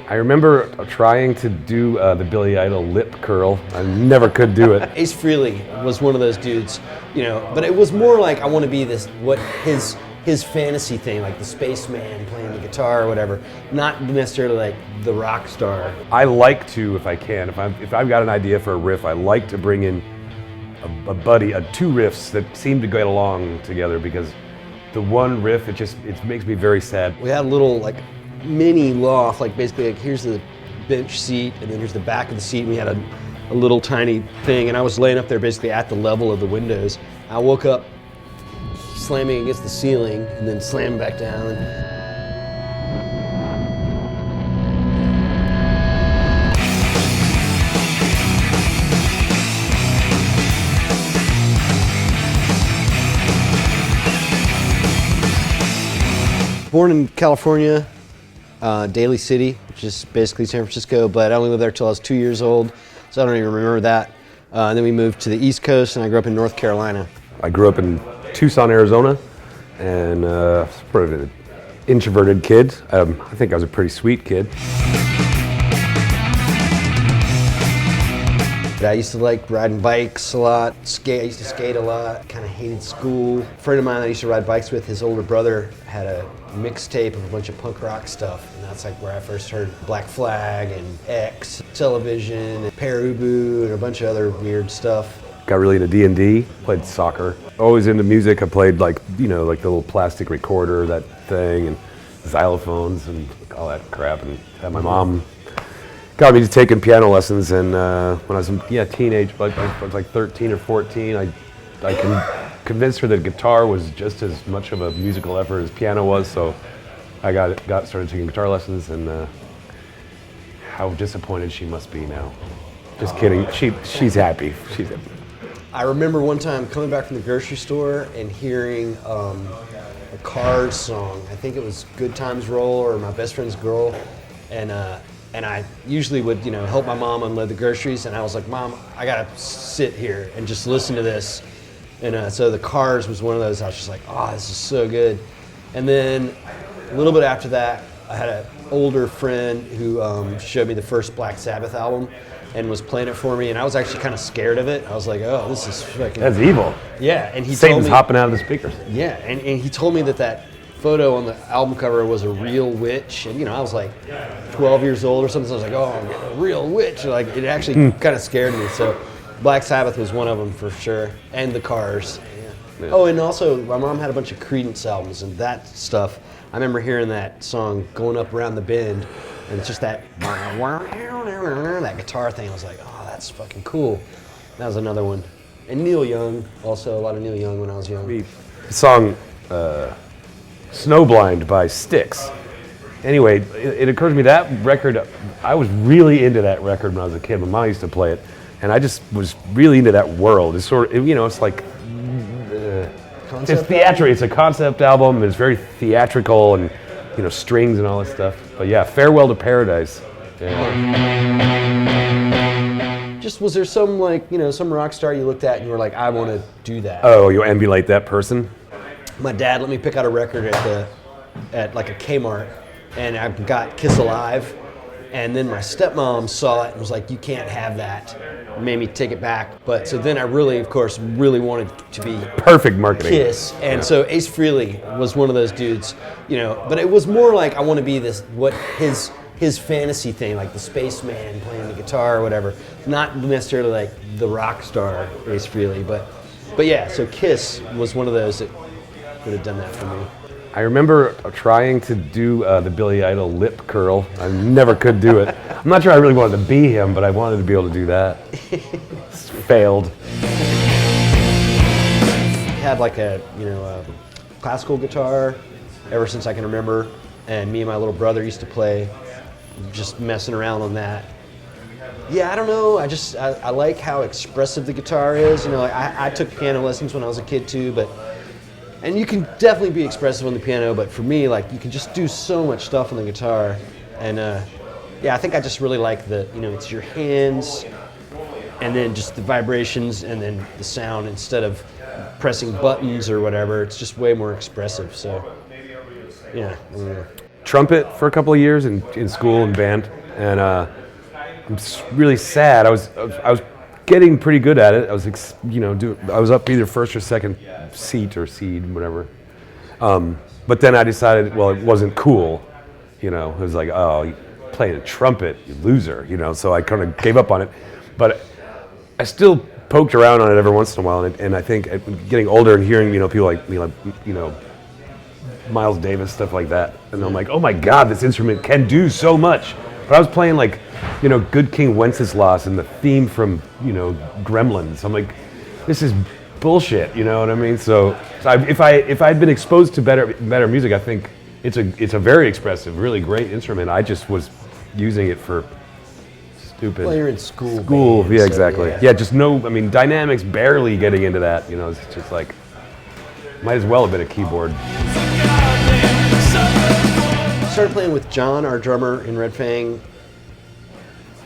I remember trying to do the Billy Idol lip curl. I never could do it. Ace Frehley was one of those dudes, but it was more like I want to be this, what his fantasy thing, like the spaceman playing the guitar or whatever, not necessarily like the rock star. I like to, if I can, if I've got an idea for a riff, I like to bring in a buddy, two riffs that seem to get along together, because the one riff, it makes me very sad. We had a little like mini loft, like basically like here's the bench seat and then here's the back of the seat, and we had a little tiny thing, and I was laying up there basically at the level of the windows. I woke up slamming against the ceiling and then slamming back down. Born in California, Daly City, which is basically San Francisco, but I only lived there till I was 2 years old, so I don't even remember that. And then we moved to the East Coast, and I grew up in North Carolina. I grew up in Tucson, Arizona, and sort of an introverted kid. I think I was a pretty sweet kid. I used to like riding bikes a lot. I used to skate a lot. Kind of hated school. A friend of mine I used to ride bikes with, his older brother had a mixtape of a bunch of punk rock stuff, and that's like where I first heard Black Flag and X, Television, and Perubu, and a bunch of other weird stuff. Got really into D&D, played soccer. Always into music. I played like the little plastic recorder, that thing, and xylophones and all that crap. And had my mom got me to taking piano lessons, and when I was a teenage, like I was like 13 or 14, I convinced her that guitar was just as much of a musical effort as piano was, so I started taking guitar lessons, and how disappointed she must be now. Just kidding, she's happy. She's happy. I remember one time coming back from the grocery store and hearing a Cars song. I think it was Good Times Roll or My Best Friend's Girl, and I usually would, help my mom unload the groceries, and I was like, Mom, I gotta sit here and just listen to this. And so the Cars was one of those, I was just like, oh, this is so good. And then a little bit after that, I had an older friend who showed me the first Black Sabbath album and was playing it for me, and I was actually kind of scared of it. I was like, oh, this is fucking... That's evil. Yeah, and he Satan's told me... hopping out of the speakers. Yeah, and he told me that photo on the album cover was a real witch, and I was like 12 years old or something, so I was like, oh, a real witch. Like, it actually kind of scared me. So Black Sabbath was one of them for sure, and the Cars. Yeah. Oh, and also my mom had a bunch of Creedence albums and that stuff. I remember hearing that song Going Up Around the Bend, and it's just that guitar thing. I was like, oh, that's fucking cool. That was another one. And Neil Young, also a lot of Neil Young when I was young. The song Snowblind by Styx. Anyway, it occurred to me that record, I was really into that record when I was a kid. My mom used to play it, and I just was really into that world. It's sort of, it's like, it's theatrical. It's a concept album. It's very theatrical, and strings and all that stuff. But yeah, Farewell to Paradise. Yeah. Just, was there some some rock star you looked at and you were like, I want to do that? Oh, you emulate that person? My dad let me pick out a record at like a Kmart, and I got Kiss Alive, and then my stepmom saw it and was like, you can't have that. Made me take it back. But so then I really, of course, wanted to be perfect marketing. Kiss. And so Ace Frehley was one of those dudes, but it was more like I want to be this, what his fantasy thing, like the spaceman playing the guitar or whatever. Not necessarily like the rock star Ace Frehley, but yeah, so Kiss was one of those that would have done that for me. I remember trying to do the Billy Idol lip curl. I never could do it. I'm not sure I really wanted to be him, but I wanted to be able to do that. Failed. Had like a classical guitar ever since I can remember, and me and my little brother used to play, just messing around on that. Yeah, I don't know. I like how expressive the guitar is. I took piano lessons when I was a kid too, and you can definitely be expressive on the piano, but for me, like, you can just do so much stuff on the guitar. And I think I just really like it's your hands, and then just the vibrations, and then the sound instead of pressing buttons or whatever. It's just way more expressive. So, yeah. trumpet for a couple of years in school and band, and I'm really sad. I was getting pretty good at it. I was I was up either first or second seat or seed, whatever. But then I decided, well, it wasn't cool. It was like, oh, you playing a trumpet, you loser. So I kind of gave up on it. But I still poked around on it every once in a while, and I think getting older and hearing people like Miles Davis, stuff like that, and I'm like, oh my God, this instrument can do so much. But I was playing like Good King Wenceslas and the theme from Gremlins. I'm like, this is bullshit. You know what I mean? So if I'd been exposed to better music, I think it's a very expressive, really great instrument. I just was using it for stupid. Well, you're in school. Band, yeah, so exactly. Yeah, just dynamics, barely getting into that. It's just like, might as well have been a keyboard. Started playing with John, our drummer in Red Fang,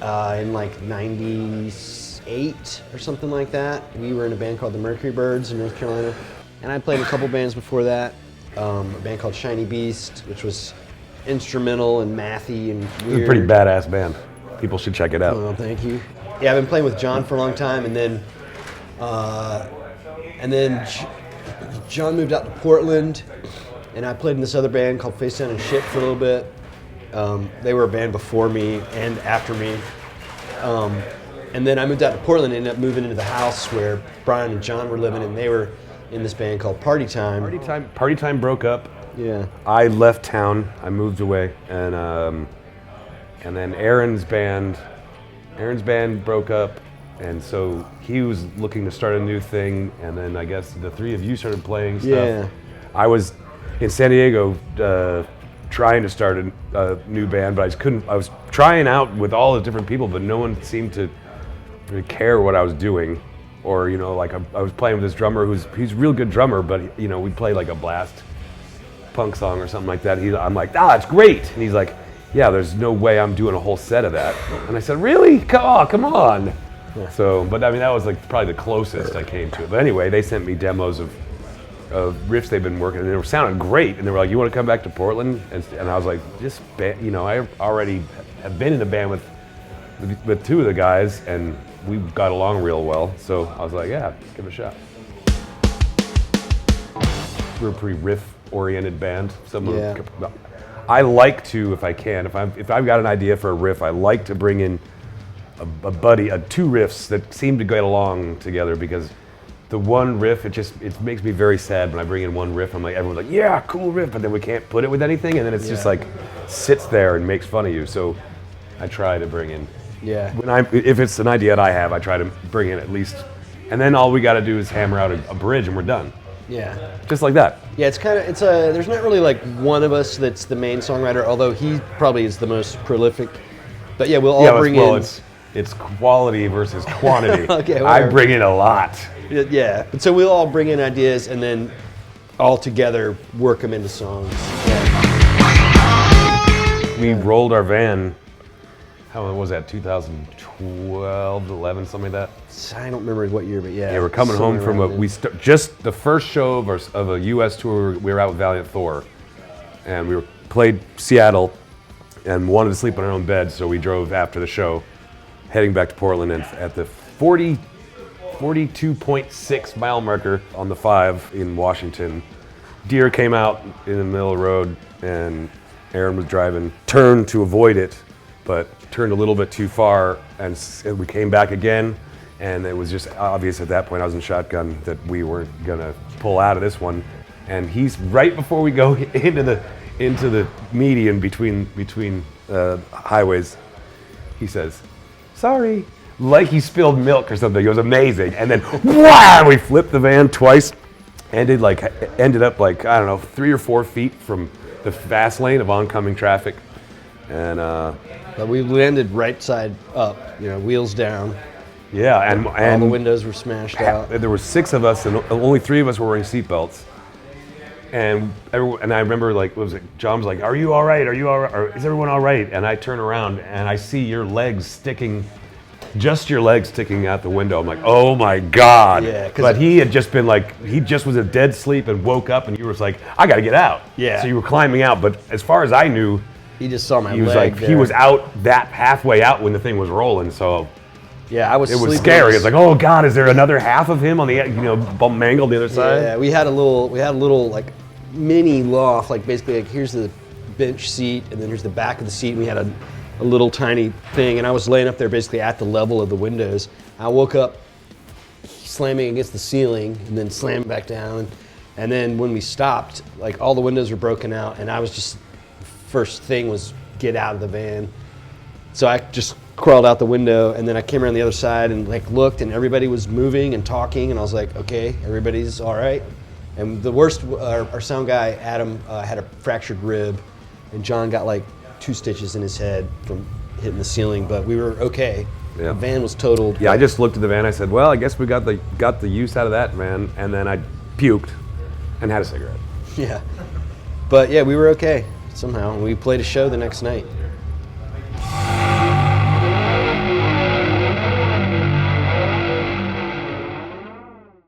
in like '98 or something like that. We were in a band called the Mercury Birds in North Carolina, and I played in a couple bands before that. A band called Shiny Beast, which was instrumental and mathy and weird. It's a pretty badass band. People should check it out. Oh, thank you. Yeah, I've been playing with John for a long time, and then John moved out to Portland, and I played in this other band called Face Down and Shit for a little bit. They were a band before me and after me. And then I moved out to Portland and ended up moving into the house where Bryan and John were living, and they were in this band called Party Time. Party Time broke up. Yeah. I left town. I moved away, and then Aaron's band broke up, and so he was looking to start a new thing, and then I guess the three of you started playing stuff. Yeah. I was in San Diego trying to start a new band, but I just couldn't. I was trying out with all the different people, but no one seemed to really care what I was doing. Or I was playing with this drummer he's a real good drummer, but we'd play like a blast punk song or something like that. I'm like, that's great, and he's like, yeah, there's no way I'm doing a whole set of that. And I said, really? Come on. Yeah. So, but that was like probably the closest I came to it. But anyway, they sent me demos of riffs they've been working, and they sounded great. And they were like, you want to come back to Portland? And I was like, I already have been in a band with two of the guys, and we got along real well. So I was like, yeah, give it a shot. We're a pretty riff-oriented band. I like to, if I can, if I've got an idea for a riff, I like to bring in a buddy, two riffs that seem to get along together, because the one riff, it makes me very sad when I bring in one riff. I'm like, everyone's like, yeah, cool riff, but then we can't put it with anything, and then it's just like sits there and makes fun of you. So I try to bring in. Yeah. If it's an idea that I have, I try to bring in at least, and then all we got to do is hammer out a bridge, and we're done. Yeah. Just like that. Yeah, there's not really like one of us that's the main songwriter, although he probably is the most prolific. But yeah, we'll all bring in. It's quality versus quantity. Okay, I bring in a lot. Yeah, and so we'll all bring in ideas and then all together work them into songs. Yeah. We rolled our van. How was that? 2012, 11, something like that. I don't remember what year, but yeah. Yeah, we're coming home from just the first show of a U.S. tour. We were out with Valiant Thor, and we played Seattle, and wanted to sleep on our own bed, so we drove after the show, heading back to Portland, and at the 42.6 mile marker on the 5 in Washington, deer came out in the middle of the road, and Aaron was driving, turned to avoid it, but turned a little bit too far, and we came back again, and it was just obvious at that point, I was in shotgun, that we weren't gonna pull out of this one. And he's right before we go into the median between highways, he says, sorry, like he spilled milk or something. It was amazing. And then wow, we flipped the van twice, ended up like, I don't know, 3 or 4 feet from the fast lane of oncoming traffic. And but we landed right side up, wheels down. Yeah, and all the windows were smashed out. There were 6 of us, and only 3 of us were wearing seatbelts. And I remember, John was like, "Are you all right? Are you all right? Or is everyone all right?" And I turn around and I see your legs sticking just your legs sticking out the window. I'm like, oh my God. Yeah, 'cause but he had just been like, he just was a dead sleep and woke up, and you were like, I got to get out. Yeah. So you were climbing out, but as far as I knew, He just saw my he was leg like, there. he was out that halfway out when the thing was rolling. So Yeah, I was. it was sleeping scary. on It's like, oh God, is there another half of him on the, mangled the other side? Yeah, we had a little like mini loft. Like basically, like here's the bench seat, and then here's the back of the seat. And we had a little tiny thing, and I was laying up there basically at the level of the windows. I woke up slamming against the ceiling, and then slammed back down. And then when we stopped, like all the windows were broken out, and I was just first thing was get out of the van. So I just crawled out the window, and then I came around the other side and like looked, and everybody was moving and talking, and I was like, okay, everybody's all right. And the worst, our sound guy Adam had a fractured rib, and John got like 2 stitches in his head from hitting the ceiling, but we were okay. Yeah. The van was totaled. Yeah, I just looked at the van. I said, well, I guess we got the use out of that, man. And then I puked and had a cigarette. Yeah, but yeah, we were okay somehow. We played a show the next night.